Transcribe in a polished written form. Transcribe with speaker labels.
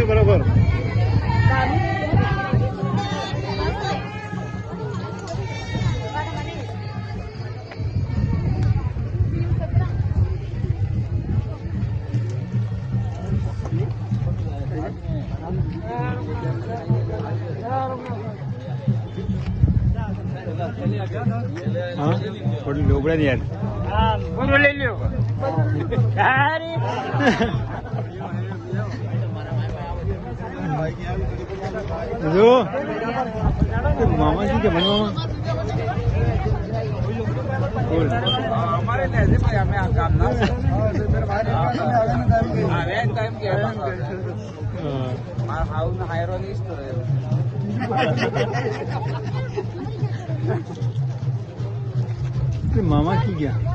Speaker 1: बरोबर हाँ थोड़ी लोबड़ा नहीं यार बोलो ले लियो अरे जो मामा जी के मन मामा हमारे ऐसे भाई हमें काम ना टाइम क्या हाउस हायरो नहीं मामा की क्या